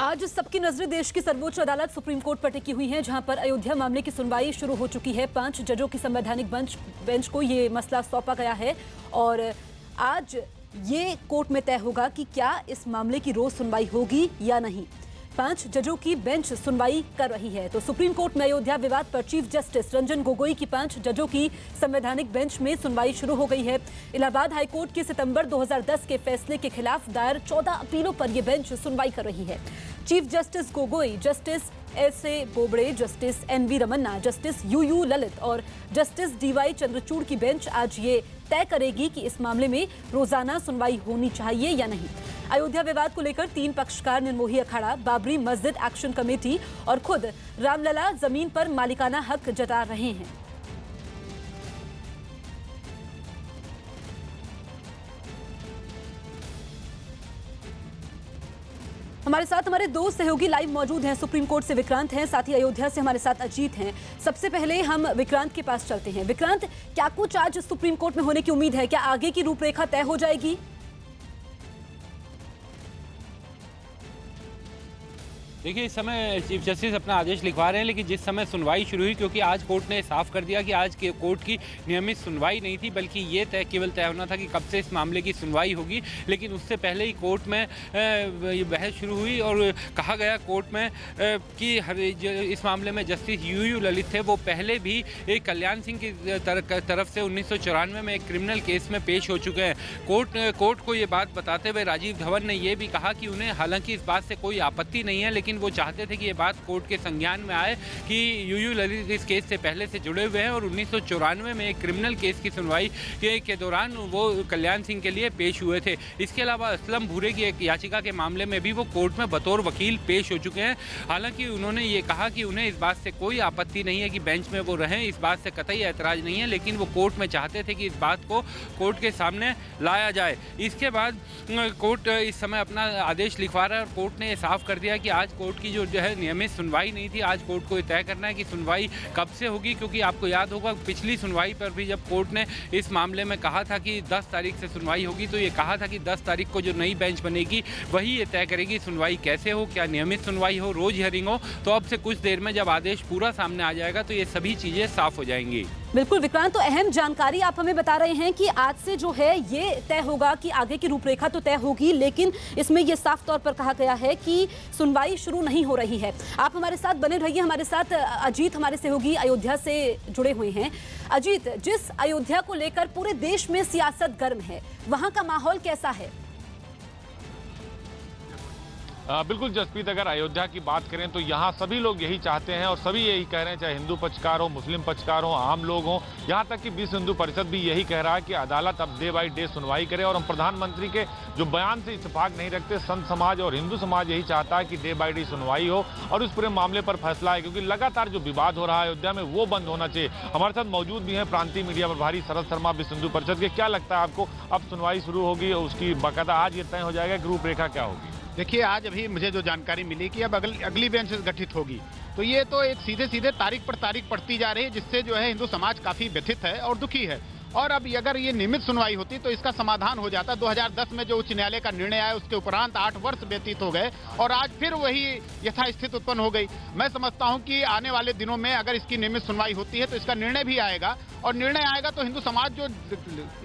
आज सबकी नजरें देश की सर्वोच्च अदालत सुप्रीम कोर्ट पर टिकी हुई हैं, जहां पर अयोध्या मामले की सुनवाई शुरू हो चुकी है। 5 जजों की संवैधानिक बेंच को ये मसला सौंपा गया है और आज ये कोर्ट में तय होगा कि क्या इस मामले की रोज सुनवाई होगी या नहीं। 5 जजों की बेंच सुनवाई कर रही है। तो सुप्रीम कोर्ट में अयोध्या विवाद पर चीफ जस्टिस रंजन गोगोई की 5 जजों की संवैधानिक बेंच में सुनवाई शुरू हो गई है। इलाहाबाद हाईकोर्ट के सितंबर 2010 के फैसले के खिलाफ दायर 14 अपीलों पर यह बेंच सुनवाई कर रही है। Chief justice Gogoi, justice S A Bobde, justice N V. Ramana, justice U Lalit और जस्टिस डी.वाई. चंद्रचूड़ की बेंच आज ये तय करेगी कि इस मामले में रोजाना सुनवाई होनी चाहिए या नहीं। अयोध्या विवाद को लेकर 3 पक्षकार निर्मोही अखाड़ा, बाबरी मस्जिद एक्शन कमेटी और खुद रामलला जमीन पर मालिकाना हक जता रहे हैं। हमारे साथ हमारे 2 सहयोगी लाइव मौजूद हैं। सुप्रीम कोर्ट से विक्रांत हैं, साथ ही अयोध्या से हमारे साथ अजीत हैं। सबसे पहले हम विक्रांत के पास चलते हैं। विक्रांत, क्या कुछ आज सुप्रीम कोर्ट में होने की उम्मीद है? क्या आगे की रूपरेखा तय हो जाएगी? देखिए, इस समय चीफ जस्टिस अपना आदेश लिखवा रहे हैं, लेकिन जिस समय सुनवाई शुरू हुई, क्योंकि आज कोर्ट ने साफ कर दिया कि आज के कोर्ट की नियमित सुनवाई नहीं थी, बल्कि ये केवल तय होना था कि कब से इस मामले की सुनवाई होगी। लेकिन उससे पहले ही कोर्ट में ये बहस शुरू हुई और कहा गया कोर्ट में कि इस मामले में जस्टिस यू ललित थे, वो पहले भी एक कल्याण सिंह की तरफ से 1994 में एक क्रिमिनल केस में पेश हो चुके हैं। कोर्ट को ये बात बताते हुए राजीव धवन ने यह भी कहा कि उन्हें हालांकि इस बात से कोई आपत्ति नहीं है, लेकिन वो चाहते थे कि ये बात कोर्ट के संज्ञान में आए कि यू ललित इस केस से पहले से जुड़े हुए हैं और 1994 में एक क्रिमिनल केस की सुनवाई के दौरान वो कल्याण सिंह के लिए पेश हुए थे। इसके अलावा असलम भूरे की एक याचिका के मामले में भी वो कोर्ट में बतौर वकील पेश हो चुके हैं। हालांकि उन्होंने ये कहा कि उन्हें इस बात से कोई आपत्ति नहीं है कि बेंच में वो रहें, इस बात से कतई ऐतराज नहीं है, लेकिन वो कोर्ट में चाहते थे कि इस बात को कोर्ट के सामने लाया जाए। इसके बाद कोर्ट इस समय अपना आदेश लिखवा रहा है और कोर्ट ने ये साफ कर दिया कि आज कोर्ट की जो है नियमित सुनवाई नहीं थी। आज कोर्ट को तय करना है कि सुनवाई कब से होगी, क्योंकि आपको याद होगा पिछली सुनवाई पर भी जब कोर्ट ने इस मामले में कहा था कि 10 तारीख से सुनवाई होगी, तो ये कहा था कि 10 तारीख को जो नई बेंच बनेगी वही ये तय करेगी सुनवाई कैसे हो, क्या नियमित सुनवाई हो, रोज हियरिंग हो। तो अब से कुछ देर में जब आदेश पूरा सामने आ जाएगा तो ये सभी चीज़ें साफ हो जाएंगी। बिल्कुल विक्रांत, तो अहम जानकारी आप हमें बता रहे हैं कि आज से जो है ये तय होगा कि आगे की रूपरेखा तो तय होगी, लेकिन इसमें ये साफ तौर पर कहा गया है कि सुनवाई शुरू नहीं हो रही है। आप हमारे साथ बने रहिए। हमारे साथ अजीत हमारे सहयोगी अयोध्या से जुड़े हुए हैं। अजीत, जिस अयोध्या को लेकर पूरे देश में सियासत गर्म है, वहां का माहौल कैसा है? बिल्कुल जसप्रीत, अगर अयोध्या की बात करें तो यहाँ सभी लोग यही चाहते हैं और सभी यही कह रहे हैं, चाहे हिंदू पक्षकार हो, मुस्लिम पक्षकार हो, आम लोग हों, यहाँ तक कि विश्व हिंदू परिषद भी यही कह रहा है कि अदालत अब डे बाई डे सुनवाई करे। और हम प्रधानमंत्री के जो बयान से इत्तेफाक नहीं रखते, संत समाज और हिंदू समाज यही चाहता है कि डे बाई डे सुनवाई हो और उस पूरे मामले पर फैसला है, क्योंकि लगातार जो विवाद हो रहा है अयोध्या में वो बंद होना चाहिए। हमारे साथ मौजूद भी हैं प्रांतीय मीडिया प्रभारी शरद शर्मा विश्व हिंदू परिषद के। क्या लगता है आपको, अब सुनवाई शुरू होगी और उसकी बाकायदा आज ये तय हो जाएगा कि रूपरेखा क्या होगी? देखिए, आज अभी मुझे जो जानकारी मिली कि अब अगली बेंच गठित होगी, तो ये तो एक सीधे तारीख पर तारीख पड़ती जा रही है, जिससे जो है हिंदू समाज काफ़ी व्यथित है और दुखी है। और अब अगर ये नियमित सुनवाई होती तो इसका समाधान हो जाता। 2010 में जो उच्च न्यायालय का निर्णय आया उसके उपरांत 8 वर्ष व्यतीत हो गए और आज फिर वही यथास्थिति उत्पन्न हो गई। मैं समझता हूं कि आने वाले दिनों में अगर इसकी नियमित सुनवाई होती है तो इसका निर्णय भी आएगा, और निर्णय आएगा तो हिंदू समाज जो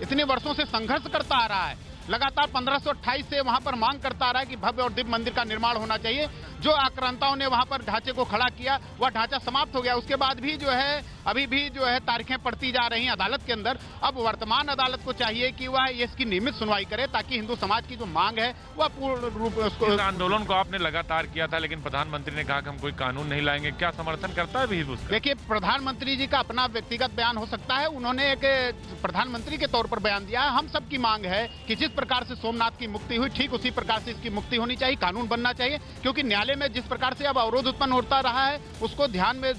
इतने वर्षों से संघर्ष करता आ रहा है, लगातार 1528 से वहां पर मांग करता आ रहा है कि भव्य और दिव्य मंदिर का निर्माण होना चाहिए। जो आक्रांताओं ने वहां पर ढांचे को खड़ा किया वह ढांचा समाप्त हो गया। उसके बाद भी जो है अभी भी जो है तारीखें पड़ती जा रही हैं अदालत के अंदर। अब वर्तमान अदालत को चाहिए कि वह इसकी नियमित सुनवाई करे, ताकि हिंदू समाज की जो मांग है वह पूर्ण रूप उसको। इस आंदोलन को आपने लगातार किया था, लेकिन प्रधानमंत्री ने कहा कि हम कोई कानून नहीं लाएंगे, क्या समर्थन करता है भी उसका? देखिए, प्रधानमंत्री जी का अपना व्यक्तिगत बयान हो सकता है, उन्होंने एक प्रधानमंत्री के तौर पर बयान दिया है। हम सबकी मांग है कि जिस प्रकार से सोमनाथ की मुक्ति हुई, ठीक उसी प्रकार से इसकी मुक्ति होनी चाहिए, कानून बनना चाहिए। क्योंकि न्यायालय में जिस प्रकार से अब अवरोध उत्पन्न होता रहा है उसको ध्यान में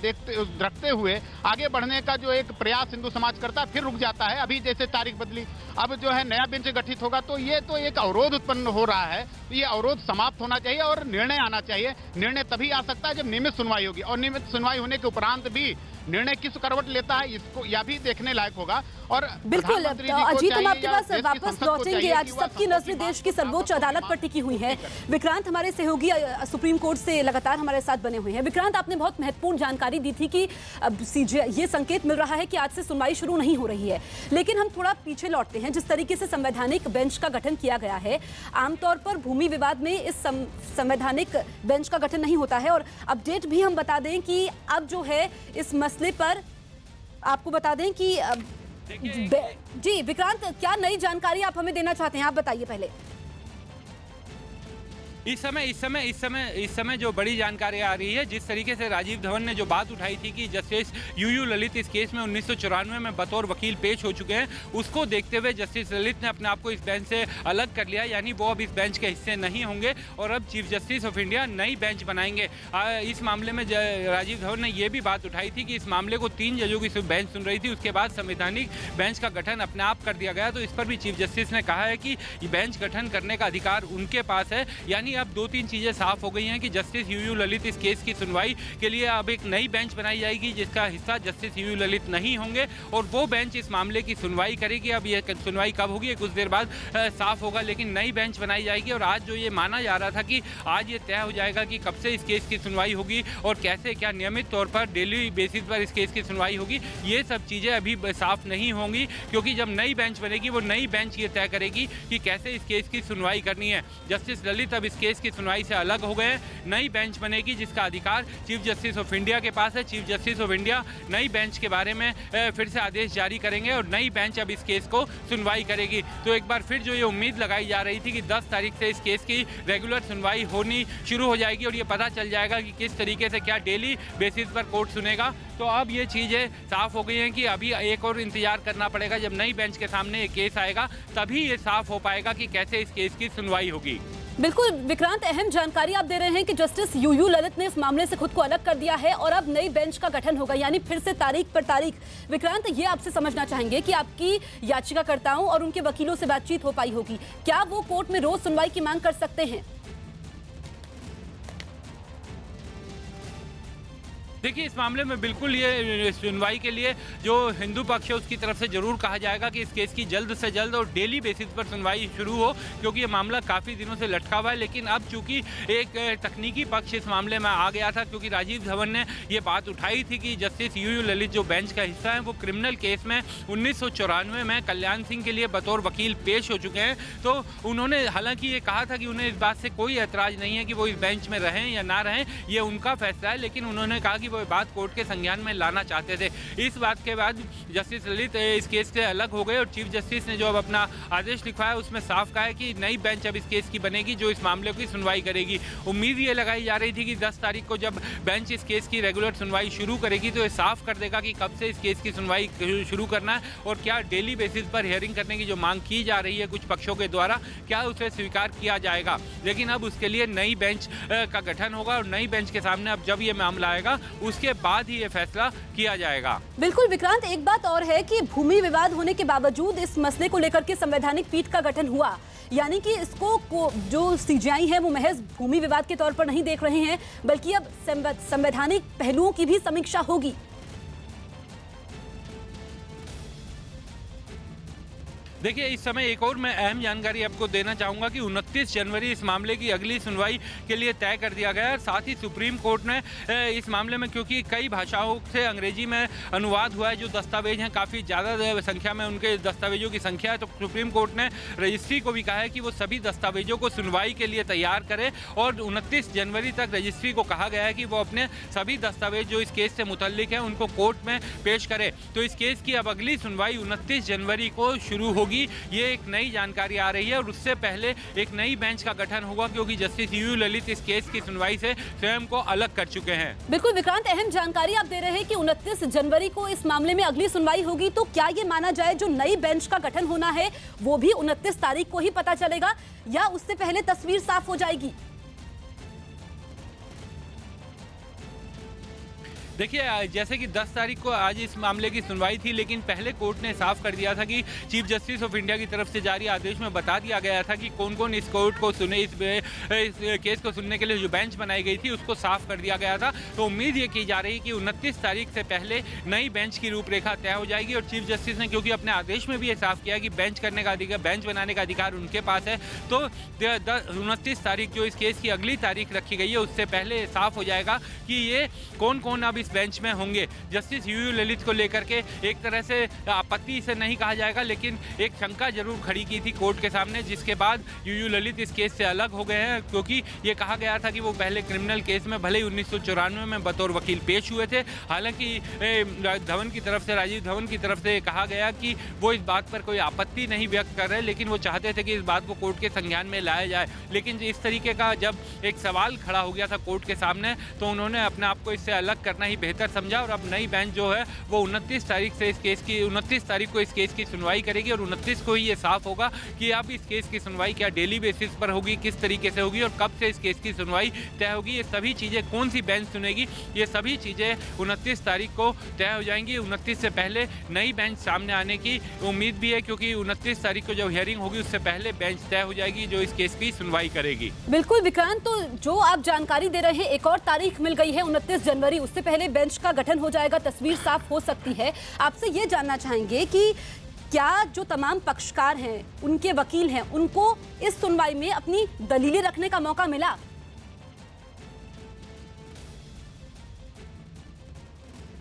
रखते हुए आगे बढ़ने का जो एक प्रयास हिंदू समाज करता है फिर रुक जाता है। अभी जैसे तारीख बदली, अब जो है नया बेंच गठित होगा तो ये तो एक अवरोध उत्पन्न हो रहा है। ये अवरोध समाप्त होना चाहिए और निर्णय आना चाहिए। निर्णय तभी आ सकता है जब नियमित सुनवाई होगी, और नियमित सुनवाई होने के उपरांत भी निर्णय किस करवट लेता है इसको यह भी देखने लायक होगा। और बिल्कुल अजीत, हम आपके पास वापस लौटेंगे। आज कि सबकी नजरें देश की सर्वोच्च अदालत पर टिकी हुई है। विक्रांत हमारे सहयोगी सुप्रीम कोर्ट से लगातार हमारे साथ बने हुए हैं। विक्रांत, आपने बहुत महत्वपूर्ण जानकारी दी थी कि ये संकेत मिल रहा है कि आज से सुनवाई शुरू नहीं हो रही है, लेकिन हम थोड़ा पीछे लौटते हैं। जिस तरीके से संवैधानिक बेंच का गठन किया गया है, आमतौर पर भूमि विवाद में इस संवैधानिक बेंच का गठन नहीं होता है। और अपडेट भी हम बता दें कि अब जो है इस मसले पर आपको बता दें कि जी विक्रांत, क्या नई जानकारी आप हमें देना चाहते हैं? आप बताइए पहले। इस समय जो बड़ी जानकारी आ रही है, जिस तरीके से राजीव धवन ने जो बात उठाई थी कि जस्टिस यूयू ललित इस केस में 1994 में बतौर वकील पेश हो चुके हैं, उसको देखते हुए जस्टिस ललित ने अपने आप को इस बेंच से अलग कर लिया, यानी वो अब इस बेंच के हिस्से नहीं होंगे और अब चीफ जस्टिस ऑफ इंडिया नई बेंच बनाएंगे। इस मामले में राजीव धवन ने यह भी बात उठाई थी कि इस मामले को 3 जजों की बेंच सुन रही थी, उसके बाद संवैधानिक बेंच का गठन अपने आप कर दिया गया। तो इस पर भी चीफ जस्टिस ने कहा है कि बेंच गठन करने का अधिकार उनके पास है। यानी अब 2-3 चीजें साफ हो गई हैं कि जस्टिस यूयू ललित इस केस की सुनवाई के लिए अब एक नई बेंच बनाई जाएगी, जिसका हिस्सा जस्टिस यूयू ललित नहीं होंगे और वो बेंच इस मामले की सुनवाई करेगी। अब ये सुनवाई कब होगी कुछ देर बाद साफ होगा, लेकिन नई बेंच बनाई जाएगी। और आज जो ये माना जा रहा था कि आज ये तय हो जाएगा कि कब से इस केस की सुनवाई होगी और कैसे, क्या नियमित तौर पर डेली बेसिस पर इस केस की सुनवाई होगी, ये सब चीजें अभी साफ नहीं होंगी, क्योंकि जब नई बेंच बनेगी वो नई बेंच ये तय करेगी कि कैसे इस केस की सुनवाई करनी है। जस्टिस ललित अब इस केस की सुनवाई से अलग हो गए। नई बेंच बनेगी जिसका अधिकार चीफ जस्टिस ऑफ इंडिया के पास है। चीफ जस्टिस ऑफ इंडिया नई बेंच के बारे में फिर से आदेश जारी करेंगे और नई बेंच अब इस केस को सुनवाई करेगी। तो एक बार फिर जो ये उम्मीद लगाई जा रही थी कि 10 तारीख से इस केस की रेगुलर सुनवाई होनी शुरू हो जाएगी और ये पता चल जाएगा कि किस तरीके से क्या डेली बेसिस पर कोर्ट सुनेगा, तो अब ये चीज़ें साफ हो गई हैं कि अभी एक और इंतजार करना पड़ेगा। जब नई बेंच के सामने ये केस आएगा तभी ये साफ हो पाएगा कि कैसे इस केस की सुनवाई होगी। बिल्कुल विक्रांत, अहम जानकारी आप दे रहे हैं कि जस्टिस यूयू ललित ने इस मामले से खुद को अलग कर दिया है और अब नई बेंच का गठन होगा, यानी फिर से तारीख पर तारीख। विक्रांत, ये आपसे समझना चाहेंगे कि आपकी याचिकाकर्ताओं और उनके वकीलों से बातचीत हो पाई होगी, क्या वो कोर्ट में रोज सुनवाई की मांग कर सकते हैं? देखिए, इस मामले में बिल्कुल ये सुनवाई के लिए जो हिंदू पक्ष है उसकी तरफ से जरूर कहा जाएगा कि इस केस की जल्द से जल्द और डेली बेसिस पर सुनवाई शुरू हो, क्योंकि ये मामला काफ़ी दिनों से लटका हुआ है। लेकिन अब चूंकि एक तकनीकी पक्ष इस मामले में आ गया था, क्योंकि राजीव धवन ने ये बात उठाई थी कि जस्टिस यूयू ललित जो बेंच का हिस्सा है वो क्रिमिनल केस में 1994 में कल्याण सिंह के लिए बतौर वकील पेश हो चुके हैं। तो उन्होंने हालांकि ये कहा था कि उन्हें इस बात से कोई ऐतराज़ नहीं है कि वो इस बेंच में रहें या ना रहें, ये उनका फैसला है, लेकिन उन्होंने कहा कि वो बात कोर्ट के संज्ञान में लाना चाहते थे। इस बात के बाद जस्टिस ललित इस केस से अलग हो गए और चीफ जस्टिस ने जो अब अपना आदेश लिखवाया उसमें साफ कहा है कि नई बेंच अब इस केस की बनेगी जो इस मामले की सुनवाई करेगी। उम्मीद ये लगाई जा रही थी कि 10 तारीख को जब बेंच इस केस की रेगुलर सुनवाई शुरू करेगी तो ये साफ कर देगा कि कब से इस केस की सुनवाई शुरू करना है और क्या डेली बेसिस पर हियरिंग करने की जो मांग की जा रही है कुछ पक्षों के द्वारा, क्या उसे स्वीकार किया जाएगा। लेकिन अब उसके लिए नई बेंच का गठन होगा और नई बेंच के सामने अब जब ये मामला आएगा उसके बाद ही ये फैसला किया जाएगा। बिल्कुल विक्रांत, एक बात और है कि भूमि विवाद होने के बावजूद इस मसले को लेकर के संवैधानिक पीठ का गठन हुआ, यानी कि इसको जो सीजीआई है वो महज भूमि विवाद के तौर पर नहीं देख रहे हैं, बल्कि अब संवैधानिक पहलुओं की भी समीक्षा होगी। देखिए, इस समय एक और मैं अहम जानकारी आपको देना चाहूँगा कि 29 जनवरी इस मामले की अगली सुनवाई के लिए तय कर दिया गया है। साथ ही सुप्रीम कोर्ट ने इस मामले में, क्योंकि कई भाषाओं से अंग्रेजी में अनुवाद हुआ है, जो दस्तावेज हैं काफ़ी ज़्यादा संख्या में उनके दस्तावेजों की संख्या है, तो सुप्रीम कोर्ट ने रजिस्ट्री को भी कहा है कि वो सभी दस्तावेजों को सुनवाई के लिए तैयार करे और 29 जनवरी तक रजिस्ट्री को कहा गया है कि वो अपने सभी दस्तावेज जो इस केस से मुतल्लिक हैं उनको कोर्ट में पेश करे। तो इस केस की अब अगली सुनवाई 29 जनवरी को शुरू होगी। ये एक नई जानकारी आ रही है और उससे पहले एक नई बेंच का गठन होगा, क्योंकि जस्टिस यूयू ललित इस केस की सुनवाई से स्वयं को अलग कर चुके हैं। बिल्कुल विक्रांत, अहम जानकारी आप दे रहे हैं कि 29 जनवरी को इस मामले में अगली सुनवाई होगी, तो क्या ये माना जाए जो नई बेंच का गठन होना है वो भी 29 तारीख को ही पता चलेगा या उससे पहले तस्वीर साफ हो जाएगी? देखिए जैसे कि 10 तारीख को आज इस मामले की सुनवाई थी, लेकिन पहले कोर्ट ने साफ कर दिया था कि चीफ जस्टिस ऑफ इंडिया की तरफ से जारी आदेश में बता दिया गया था कि कौन कौन इस कोर्ट को सुने, इस केस को सुनने के लिए जो बेंच बनाई गई थी उसको साफ कर दिया गया था। तो उम्मीद ये की जा रही है कि 29 तारीख से पहले नई बेंच की रूपरेखा तय हो जाएगी। और चीफ जस्टिस ने क्योंकि अपने आदेश में भी ये साफ किया कि बेंच करने का अधिकार, बेंच बनाने का अधिकार उनके पास है, तो 29 तारीख जो इस केस की अगली तारीख रखी गई है उससे पहले साफ हो जाएगा कि ये कौन कौन अब इस बेंच में होंगे। जस्टिस यूयू ललित को लेकर के एक तरह से आपत्ति इसे नहीं कहा जाएगा, लेकिन एक शंका जरूर खड़ी की थी कोर्ट के सामने, जिसके बाद यूयू ललित इस केस से अलग हो गए हैं। क्योंकि ये कहा गया था कि वो पहले क्रिमिनल केस में भले ही 1994 में बतौर वकील पेश हुए थे, हालांकि धवन की तरफ से, राजीव धवन की तरफ से कहा गया कि वो इस बात पर कोई आपत्ति नहीं व्यक्त कर रहे, लेकिन वो चाहते थे कि इस बात को कोर्ट के संज्ञान में लाया जाए। लेकिन इस तरीके का जब एक सवाल खड़ा हो गया था कोर्ट के सामने, तो उन्होंने अपने आप को इससे अलग करना ही बेहतर समझा और अब नई बेंच जो है वो 29 तारीख को इस केस की सुनवाई करेगी और 29 को ही ये साफ होगा कि अब इस केस की सुनवाई क्या डेली बेसिस पर होगी, किस तरीके से होगी और कब से इस केस की सुनवाई तय होगी। ये सभी चीज़ें, कौन सी बेंच सुनेगी, ये सभी चीज़ें 29 तारीख को तय हो जाएंगी। 29 से पहले नई बेंच सामने आने की उम्मीद भी है, क्योंकि 29 तारीख को जब हियरिंग होगी उससे पहले बेंच तय हो जाएगी जो इस केस की सुनवाई करेगी। बिल्कुल विक्रांत, तो जो आप जानकारी दे रहे हैं, एक और तारीख मिल गई है 29 जनवरी, उससे पहले बेंच का गठन हो जाएगा, तस्वीर साफ हो सकती है। आपसे ये जानना चाहेंगे कि क्या जो तमाम पक्षकार हैं, उनके वकील हैं, उनको इस सुनवाई में अपनी दलीलें रखने का मौका मिला?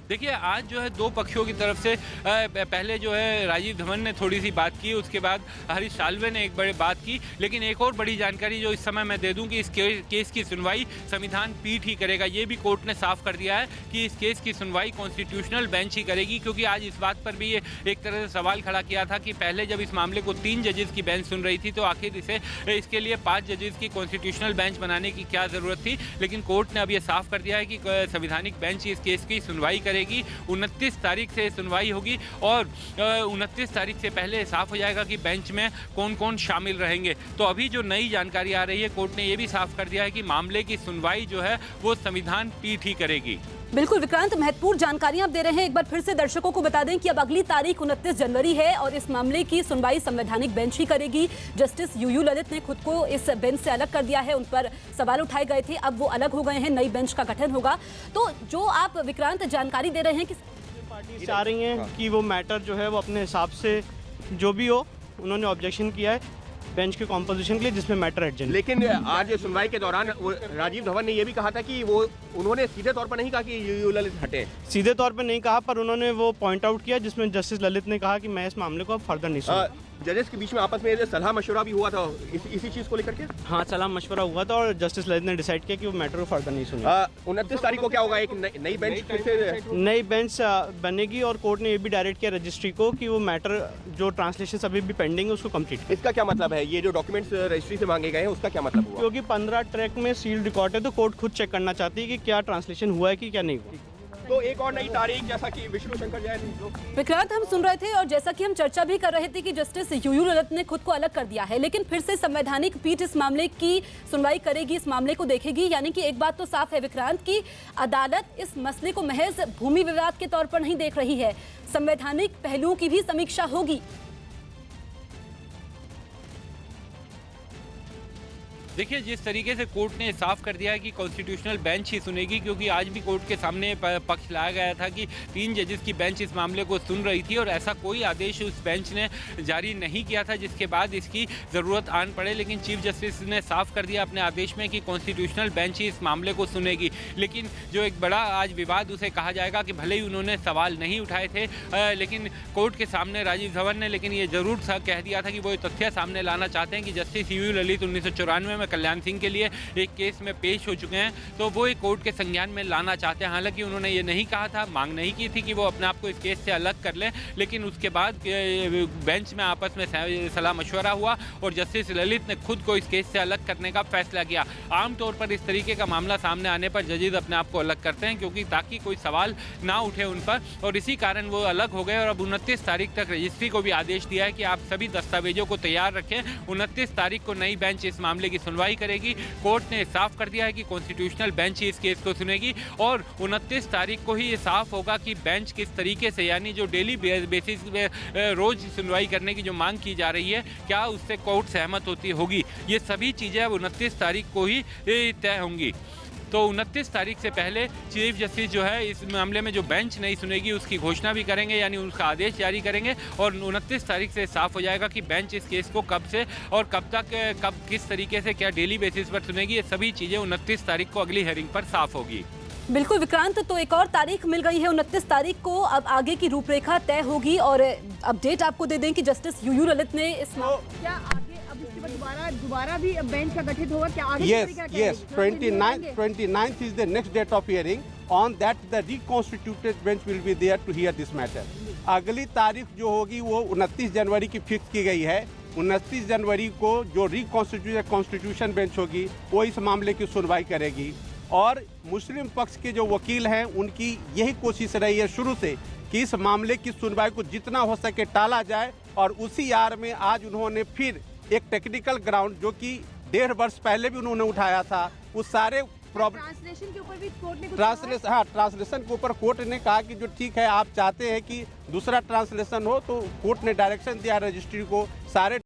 देखिए आज जो है दो पक्षों की तरफ से पहले जो है राजीव धवन ने थोड़ी सी बात की, उसके बाद हरीश साल्वे ने एक बड़ी बात की, लेकिन एक और बड़ी जानकारी जो इस समय मैं दे दूं कि इस केस की सुनवाई संविधान पीठ ही करेगा। ये भी कोर्ट ने साफ कर दिया है कि इस केस की सुनवाई कॉन्स्टिट्यूशनल बेंच ही करेगी, क्योंकि आज इस बात पर भी ये एक तरह से सवाल खड़ा किया था कि पहले जब इस मामले को 3 जजेस की बेंच सुन रही थी तो आखिर इसके लिए 5 जजेस की कॉन्स्टिट्यूशनल बेंच बनाने की क्या ज़रूरत थी। लेकिन कोर्ट ने अब ये साफ कर दिया है कि संवैधानिक बेंच इस केस की सुनवाई करेगी। 29 तारीख से सुनवाई होगी और 29 तारीख से पहले साफ हो जाएगा कि बेंच में कौन कौन शामिल रहेंगे। तो अभी जो नई जानकारी आ रही है, कोर्ट ने यह भी साफ कर दिया है कि मामले की सुनवाई जो है वो संविधान पीठ ही करेगी। बिल्कुल विक्रांत, महत्वपूर्ण जानकारियां आप दे रहे हैं। एक बार फिर से दर्शकों को बता दें कि अब अगली तारीख 29 जनवरी है और इस मामले की सुनवाई संवैधानिक बेंच ही करेगी। जस्टिस यूयू ललित ने खुद को इस बेंच से अलग कर दिया है, उन पर सवाल उठाए गए थे, अब वो अलग हो गए हैं, नई बेंच का गठन होगा। तो जो आप विक्रांत जानकारी दे रहे हैं कि पार्टी चाह रही हैं कि वो मैटर जो है वो अपने हिसाब से जो भी हो, उन्होंने ऑब्जेक्शन किया है बेंच के कॉम्पोजिशन के लिए जिसमें मैटर एडजेंट। लेकिन आज सुनवाई के दौरान राजीव धवन ने यह भी कहा था कि उन्होंने सीधे तौर पर नहीं कहा कि यूयू ललित हटे। सीधे तौर पर नहीं कहा, पर उन्होंने वो पॉइंट आउट किया जिसमें जस्टिस ललित ने कहा कि मैं इस मामले को अब फर्दर नहीं सुनूंगा। जजेस के बीच में आपस में सलाह मशवरा भी हुआ था इसी चीज को लेकर के। हाँ, सलाह मशवरा हुआ था और जस्टिस ललित ने डिसाइड किया कि वो मैटर को फर्दर नहीं सुनेगा। 29 तारीख को क्या होगा, एक नई बेंच फिर से नई बेंच बनेगी और कोर्ट ने ये भी डायरेक्ट किया रजिस्ट्री को कि वो मैटर जो ट्रांसलेशन अभी भी पेंडिंग है उसको कंप्लीट करे। इसका क्या मतलब है, ये जो डॉक्यूमेंट्स रजिस्ट्री से मांगे गए हैं उसका क्या मतलब हुआ? क्योंकि 15 ट्रैक में सील रिकॉर्ड है तो कोर्ट खुद चेक करना चाहती है कि क्या ट्रांसलेशन हुआ है कि क्या नहीं हुआ। तो एक और नई तारीख, जैसा कि विष्णु शंकर जैन विक्रांत हम सुन रहे थे और जैसा कि हम चर्चा भी कर रहे थे कि जस्टिस यूयू ललित ने खुद को अलग कर दिया है, लेकिन फिर से संवैधानिक पीठ इस मामले की सुनवाई करेगी, इस मामले को देखेगी। यानी कि एक बात तो साफ है विक्रांत कि अदालत इस मसले को महज भूमि विवाद के तौर पर नहीं देख रही है, संवैधानिक पहलुओं की भी समीक्षा होगी। देखिए जिस तरीके से कोर्ट ने साफ कर दिया है कि कॉन्स्टिट्यूशनल बेंच ही सुनेगी, क्योंकि आज भी कोर्ट के सामने पक्ष लाया गया था कि 3 जजेस की बेंच इस मामले को सुन रही थी और ऐसा कोई आदेश उस बेंच ने जारी नहीं किया था जिसके बाद इसकी ज़रूरत आन पड़े। लेकिन चीफ जस्टिस ने साफ कर दिया अपने आदेश में कि कॉन्स्टिट्यूशनल बेंच ही इस मामले को सुनेगी। लेकिन जो एक बड़ा आज विवाद उसे कहा जाएगा कि भले ही उन्होंने सवाल नहीं उठाए थे, लेकिन कोर्ट के सामने राजीव धवन ने लेकिन ये ज़रूर कह दिया था कि वो तथ्य सामने लाना चाहते हैं कि जस्टिस यूयू ललित 1994 में कल्याण सिंह के लिए एक केस में पेश हो चुके हैं, तो वो एक कोर्ट के संज्ञान में लाना चाहते हैं। हालांकि उन्होंने ये नहीं कहा था, मांग नहीं की थी कि वो अपने आप को इस केस से अलग कर लें, लेकिन उसके बाद बेंच में आपस में सलाह मशवरा हुआ और जस्टिस ललित ने खुद को इस केस से अलग करने का फैसला किया। आमतौर पर इस तरीके का मामला सामने आने पर जजेस अपने आप को अलग करते हैं, क्योंकि ताकि कोई सवाल ना उठे उन पर, और इसी कारण वो अलग हो गए। और अब 29 तारीख तक रजिस्ट्री को भी आदेश दिया है कि आप सभी दस्तावेजों को तैयार रखें। 29 तारीख को नई बेंच इस मामले की सुनवाई सुनवाई करेगी। कोर्ट ने साफ कर दिया है कि कॉन्स्टिट्यूशनल बेंच ही इस केस को सुनेगी और 29 तारीख को ही ये साफ होगा कि बेंच किस तरीके से, यानी जो डेली बेसिस पे रोज सुनवाई करने की जो मांग की जा रही है, क्या उससे कोर्ट सहमत होगी। ये सभी चीज़ें अब 29 तारीख को ही तय होंगी। तो 29 तारीख से पहले चीफ जस्टिस जो है इस मामले में जो बेंच नहीं सुनेगी उसकी घोषणा भी करेंगे, यानी उसका आदेश जारी करेंगे और 29 तारीख से साफ हो जाएगा कि बेंच इस केस को कब से और कब तक, कब किस तरीके से, क्या डेली बेसिस पर सुनेगी। ये सभी चीज़ें 29 तारीख को अगली हेयरिंग पर साफ होगी। बिल्कुल विक्रांत, तो एक और तारीख मिल गई है 29 तारीख को। अब आगे की रूपरेखा तय होगी और अपडेट आपको दे दें कि जस्टिस यूयू ललित ने इस क्या आगे अब इसके बाद दोबारा भी बेंच का गठित होगा क्या आगे? Yes. 29th is the next date of hearing. On that, the reconstituted bench will be there to hear this matter. अगली तारीख जो होगी वो 29 जनवरी की फिक्स की गई है। 29 जनवरी को जो रिकॉन्स्टिट्यूटेड कॉन्स्टिट्यूशन बेंच होगी वो इस मामले की सुनवाई करेगी और मुस्लिम पक्ष के जो वकील हैं उनकी यही कोशिश रही है शुरू से कि इस मामले की सुनवाई को जितना हो सके टाला जाए और उसी आड़ में आज उन्होंने फिर एक टेक्निकल ग्राउंड जो कि 1.5 वर्ष पहले भी उन्होंने उठाया था, उस सारे प्रॉब्लम ट्रांसलेशन के ऊपर भी कोर्ट ने ट्रांसलेशन के ऊपर कोर्ट ने कहा कि जो ठीक है आप चाहते हैं कि दूसरा ट्रांसलेशन हो, तो कोर्ट ने डायरेक्शन दिया रजिस्ट्री को सारे